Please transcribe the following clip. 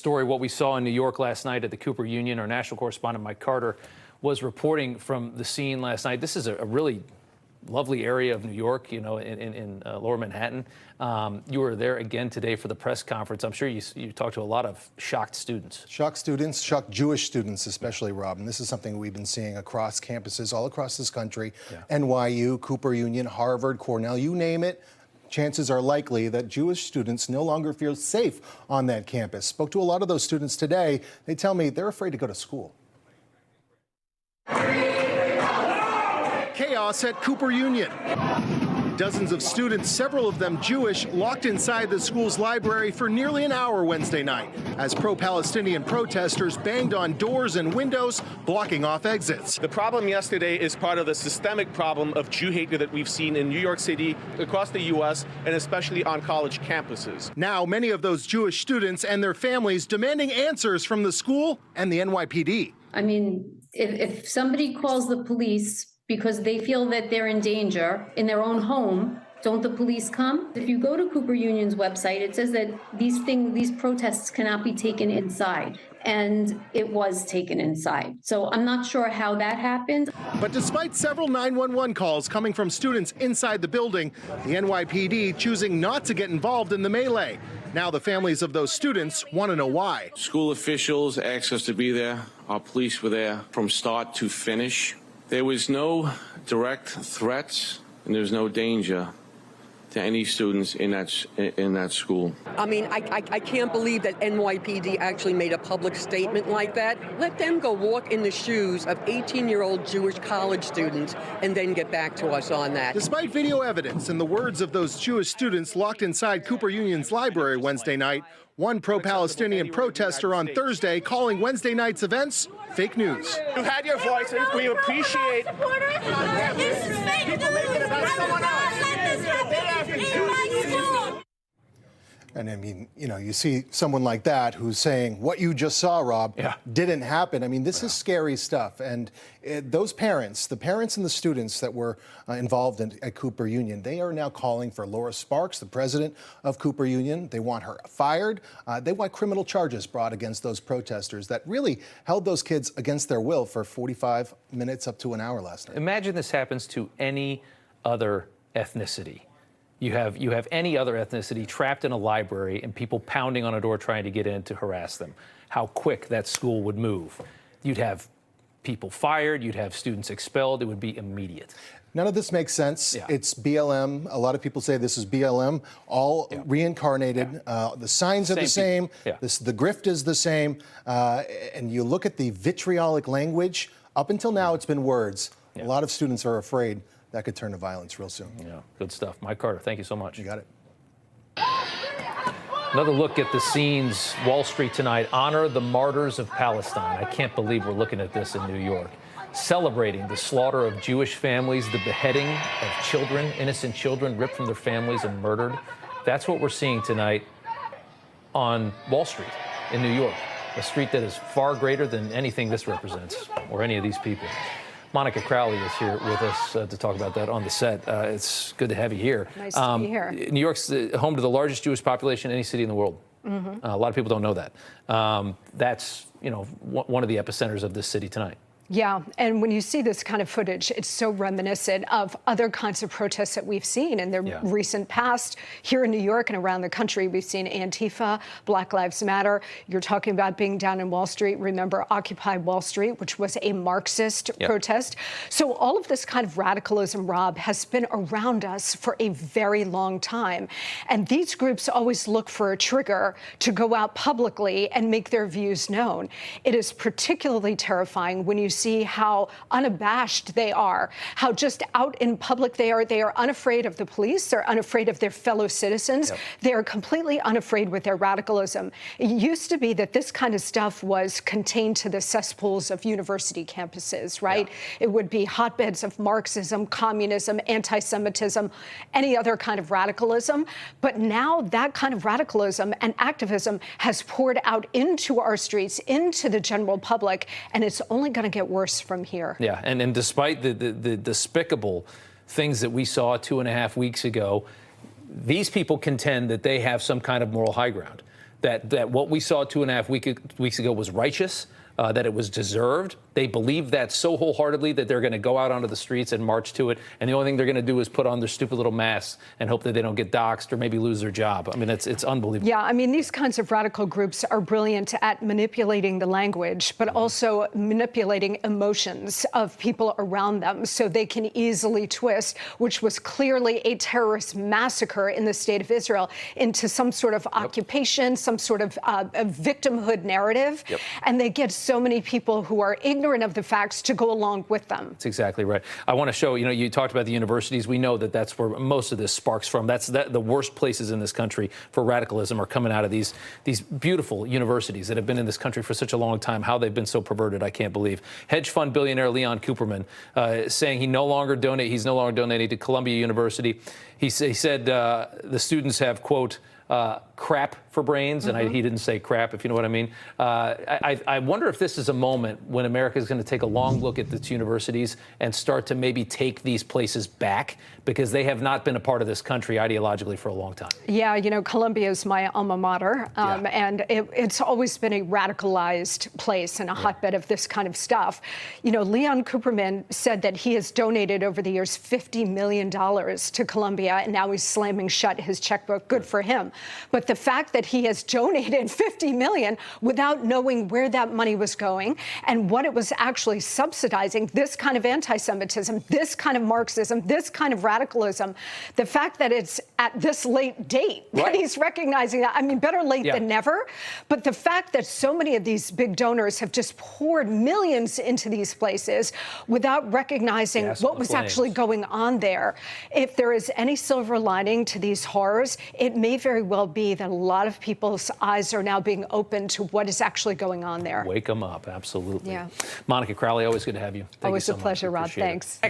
Story, what we saw in New York last night at the Cooper Union. Our national correspondent Mike Carter was reporting from the scene last night. This is a really lovely area of New York, you know, in Lower Manhattan. You were there again today for the press conference. I'm sure you talked to a lot of shocked students. Shocked Jewish students especially, Rob. And this is something we've been seeing across campuses all across this country. Yeah. NYU, Cooper Union, Harvard, Cornell, you name it. Chances are likely that Jewish students no longer feel safe on that campus. Spoke to a lot of those students today. They tell me they're afraid to go to school. Chaos at Cooper Union. Dozens of students, several of them Jewish, locked inside the school's library for nearly an hour Wednesday night as pro-Palestinian protesters banged on doors and windows, blocking off exits. The problem yesterday is part of the systemic problem of Jew hate that we've seen in New York City, across the U.S., and especially on college campuses. Now, many of those Jewish students and their families demanding answers from the school and the NYPD. I mean, if somebody calls the police because they feel that they're in danger in their own home, don't the police come? If you go to Cooper Union's website, it says that these protests cannot be taken inside, and it was taken inside. So I'm not sure how that happened. But despite several 911 calls coming from students inside the building, the NYPD choosing not to get involved in the melee. Now the families of those students want to know why. School officials asked us to be there. Our police were there from start to finish. There was no direct threats, and there was no danger to any students in that school. I mean, I can't believe that NYPD actually made a public statement like that. Let them go walk in the shoes of 18-year-old Jewish college students and then get back to us on that. Despite video evidence and the words of those Jewish students locked inside Cooper Union's library Wednesday night, one pro-Palestinian protester on Thursday calling Wednesday night's events fake news. You had your voices. We appreciate. And I mean, you know, you see someone like that who's saying what you just saw, Rob, didn't happen. I mean, this is scary stuff. And those parents, the parents and the students that were involved at Cooper Union, they are now calling for Laura Sparks, the president of Cooper Union. They want her fired. They want criminal charges brought against those protesters that really held those kids against their will for 45 minutes up to an hour last night. Imagine this happens to any other ethnicity. You have any other ethnicity trapped in a library and people pounding on a door trying to get in to harass them. How quick that school would move. You'd have people fired, you'd have students expelled, it would be immediate. None of this makes sense. Yeah. It's BLM. A lot of people say this is BLM, all reincarnated. Yeah. The signs are the same. Yeah. The grift is the same. And you look at the vitriolic language. Up until now, it's been words. Yeah. A lot of students are afraid that could turn to violence real soon. Yeah, good stuff. Mike Carter, thank you so much. You got it. Another look at the scenes. Wall Street tonight. Honor the martyrs of Palestine. I can't believe we're looking at this in New York. Celebrating the slaughter of Jewish families, the beheading of children, innocent children ripped from their families and murdered. That's what we're seeing tonight on Wall Street in New York, a street that is far greater than anything this represents or any of these people. Monica Crowley is here with us to talk about that on the set. It's good to have you here. Nice to be here. New York's home to the largest Jewish population in any city in the world. Mm-hmm. A lot of people don't know that. That's, you know, one of the epicenters of this city tonight. Yeah, and when you see this kind of footage, it's so reminiscent of other kinds of protests that we've seen in the recent past. Here in New York and around the country, we've seen Antifa, Black Lives Matter. You're talking about being down in Wall Street. Remember Occupy Wall Street, which was a Marxist protest. So all of this kind of radicalism, Rob, has been around us for a very long time. And these groups always look for a trigger to go out publicly and make their views known. It is particularly terrifying when you see how unabashed they are, how just out in public they are. They are unafraid of the police. They're unafraid of their fellow citizens. They are completely unafraid with their radicalism. It used to be that this kind of stuff was contained to the cesspools of university campuses, right? It would be hotbeds of Marxism, communism, anti-Semitism, any other kind of radicalism. But now that kind of radicalism and activism has poured out into our streets, into the general public, and it's only going to get worse from here. Yeah, and despite the despicable things that we saw 2.5 weeks ago, these people contend that they have some kind of moral high ground. that what we saw 2.5 weeks ago was righteous, that it was deserved. They believe that so wholeheartedly that they're going to go out onto the streets and march to it. And the only thing they're going to do is put on their stupid little masks and hope that they don't get doxxed or maybe lose their job. I mean, it's unbelievable. Yeah, I mean, these kinds of radical groups are brilliant at manipulating the language, but also manipulating emotions of people around them so they can easily twist, which was clearly a terrorist massacre in the state of Israel, into some sort of occupation, some sort of a victimhood narrative. And they get so many people who are ignorant of the facts to go along with them. That's exactly right. I want to show, you talked about the universities. We know that that's where most of this sparks from. The worst places in this country for radicalism are coming out of these beautiful universities that have been in this country for such a long time. How they've been so perverted, I can't believe. Hedge fund billionaire Leon Cooperman saying he's no longer donating to Columbia University. He said the students have, quote, crap for brains, and he didn't say crap, if you know what I mean. I wonder if this is a moment when America is going to take a long look at its universities and start to maybe take these places back, because they have not been a part of this country ideologically for a long time. Yeah, Columbia is my alma mater, and it's always been a radicalized place and a hotbed of this kind of stuff. Leon Cooperman said that he has donated over the years $50 million to Columbia, and now he's slamming shut his checkbook. Good for him. But the fact that he has donated $50 million without knowing where that money was going and what it was actually subsidizing, this kind of anti-Semitism, this kind of Marxism, this kind of radicalism, the fact that it's at this late date that he's recognizing that, I mean, better late than never. But the fact that so many of these big donors have just poured millions into these places without recognizing what was actually going on there. If there is any silver lining to these horrors, it may very well be that a lot of people's eyes are now being opened to what is actually going on there. Wake them up, absolutely. Yeah. Monica Crowley, always good to have you. Always a pleasure, Rod. Thanks.